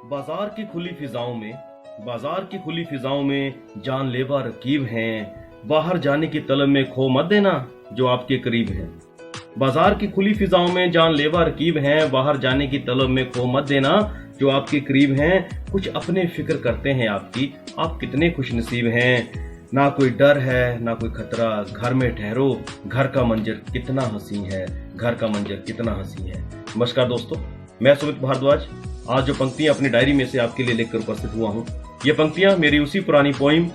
बाजार की खुली फिजाओं में बाजार की खुली फिजाओं में जानलेवा रकीब हैं। बाहर जाने की तलब में खो मत देना जो आपके करीब है। बाजार की खुली फिजाओं में जानलेवा रकीब हैं। बाहर जाने की तलब में खो मत देना जो आपके करीब हैं। कुछ अपने फिक्र करते हैं आपकी, आप कितने खुशनसीब हैं। ना कोई डर है ना कोई खतरा, घर में ठहरो, घर का मंजर कितना हसीन है, घर का मंजर कितना हसीन है। नमस्कार दोस्तों, मैं सुमित भारद्वाज आज जो पंक्तियां अपनी डायरी में से आपके लिए लेकर उपस्थित हुआ हूं, ये पंक्तियां मेरी उसी पुरानी पोइम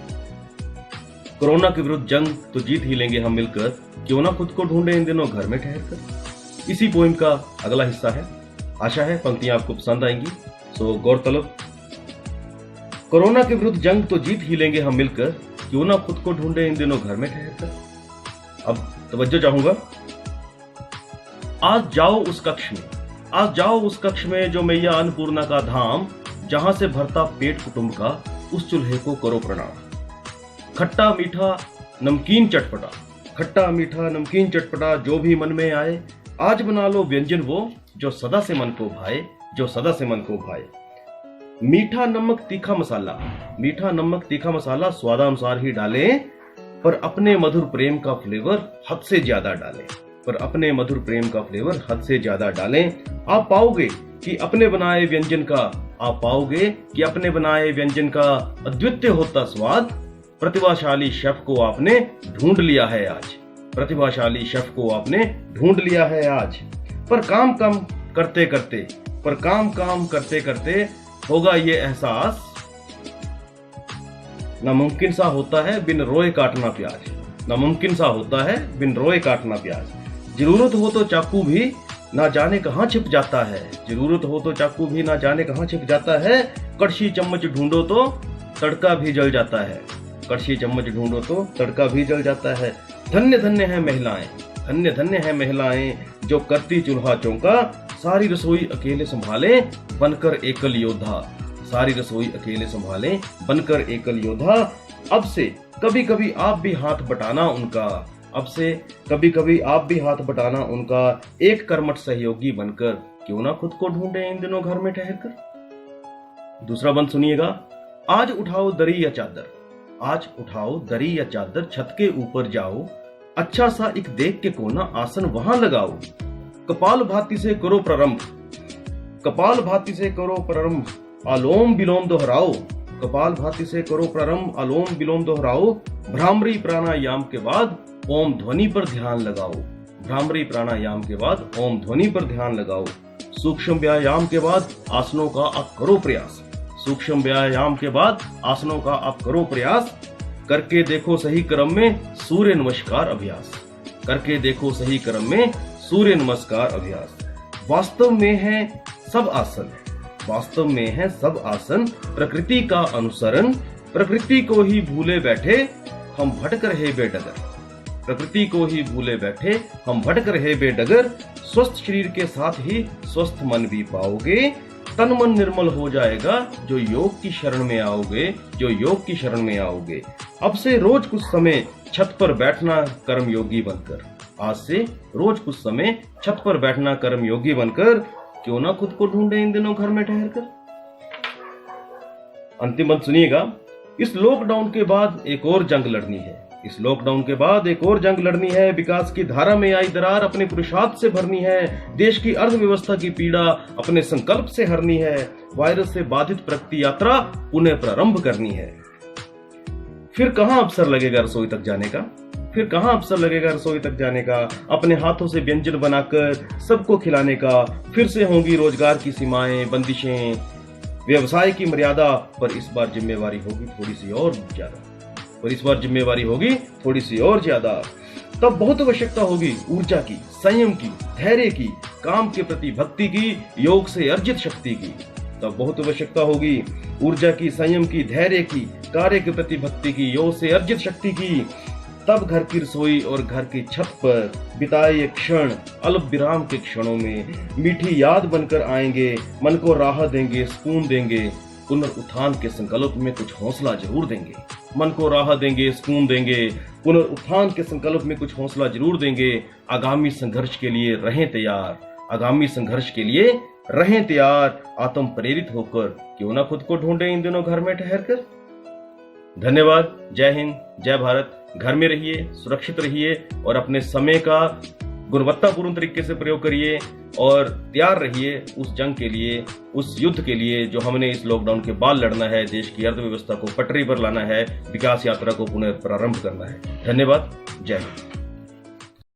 कोरोना के विरुद्ध जंग तो जीत ही लेंगे हम मिलकर, क्यों ना खुद को ढूंढे इन दिनों घर में ठहर कर, इसी पोइम का अगला हिस्सा है। आशा है पंक्तियां आपको पसंद आएंगी। सो गौरतलब, कोरोना के विरुद्ध जंग तो जीत ही लेंगे हम मिलकर, क्यों ना खुद को ढूंढे इन दिनों घर में ठहर कर। अब तवज्जो चाहूंगा। आज जाओ उस कक्ष में जो मैया अन्नपूर्णा का धाम, जहां से भरता पेट कुटुंब का, उस चूल्हे को करो प्रणाम। खट्टा मीठा नमकीन चटपटा जो भी मन में आए, आज बना लो व्यंजन वो जो सदा से मन को भाए। मीठा नमक तीखा मसाला स्वादानुसार ही डालें, पर अपने मधुर प्रेम का फ्लेवर हद से ज्यादा डालें। आप पाओगे कि अपने बनाए व्यंजन का अद्वितीय होता स्वाद। प्रतिभाशाली शेफ को आपने ढूंढ लिया है आज। पर काम करते होगा ये एहसास, नामुमकिन सा होता है बिन रोए काटना प्याज। जरूरत हो तो चाकू भी ना जाने कहां छिप जाता है। कड़छी चम्मच ढूंढो तो तड़का भी जल जाता है। धन्य धन्य है महिलाएं जो करती चूल्हा चौका, सारी रसोई अकेले संभाले बनकर एकल योद्धा। अब से कभी कभी आप भी हाथ बटाना उनका, एक कर्मठ सहयोगी बनकर, क्यों ना खुद को ढूंढे इन दिनों घर में ठहर कर। दूसरा बंद सुनिएगा। आज उठाओ दरी या चादर, छत के ऊपर जाओ, अच्छा सा एक देख के कोना आसन वहां लगाओ। कपाल भाती से करो प्रारंभ, अलोम विलोम दोहराओ। भ्रामरी प्राणायाम के बाद ओम ध्वनि पर ध्यान लगाओ। सूक्ष्म व्यायाम के बाद आसनों का आप करो प्रयास। करके देखो सही क्रम में सूर्य नमस्कार अभ्यास। वास्तव में है सब आसन, प्रकृति का अनुसरण। प्रकृति को ही भूले बैठे हम भटक रहे बेडगर। स्वस्थ शरीर के साथ ही स्वस्थ मन भी पाओगे। तन मन निर्मल हो जाएगा जो योग की शरण में आओगे। अब से रोज कुछ समय छत पर बैठना कर्म योगी बनकर, क्यों ना खुद को ढूंढे इन दिनों घर में ठहर कर। अंतिम बात सुनिएगा। इस लॉकडाउन के बाद एक और जंग लड़नी है। विकास की धारा में आई दरार अपने पुरुषार्थ से भरनी है। देश की अर्थव्यवस्था की पीड़ा अपने संकल्प से हरनी है। वायरस से बाधित प्रगति यात्रा पुनः प्रारंभ करनी है। फिर कहां अवसर लगेगा रसोई तक जाने का, अपने हाथों से व्यंजन बनाकर सबको खिलाने का। फिर से होंगी रोजगार की सीमाएं, बंदिशें, व्यवसाय की मर्यादा। पर इस बार जिम्मेवारी होगी थोड़ी सी और ज्यादा। तब बहुत आवश्यकता होगी ऊर्जा की, संयम की, धैर्य की, काम के प्रति भक्ति की, योग से अर्जित शक्ति की। तब बहुत आवश्यकता होगी ऊर्जा की, संयम की, धैर्य की, कार्य के प्रति भक्ति की, योग से अर्जित शक्ति की। तब घर की रसोई और घर की छत पर बिताए ये क्षण अल्प विराम के क्षणों में मीठी याद बनकर आएंगे। मन को राहत देंगे, सुकून देंगे। पुनरुत्थान के संकल्प में कुछ हौसला जरूर देंगे। आगामी संघर्ष के लिए रहें तैयार आत्म प्रेरित होकर, क्यों ना खुद को ढूंढें इन दिनों घर में ठहर कर। धन्यवाद। जय हिंद, जय भारत। घर में रहिए, सुरक्षित रहिए और अपने समय का गुणवत्तापूर्ण तरीके से प्रयोग करिए और तैयार रहिए उस जंग के लिए, उस युद्ध के लिए जो हमने इस लॉकडाउन के बाद लड़ना है। देश की अर्थव्यवस्था को पटरी पर लाना है, विकास यात्रा को पुनः प्रारंभ करना है। धन्यवाद। जय हिंद।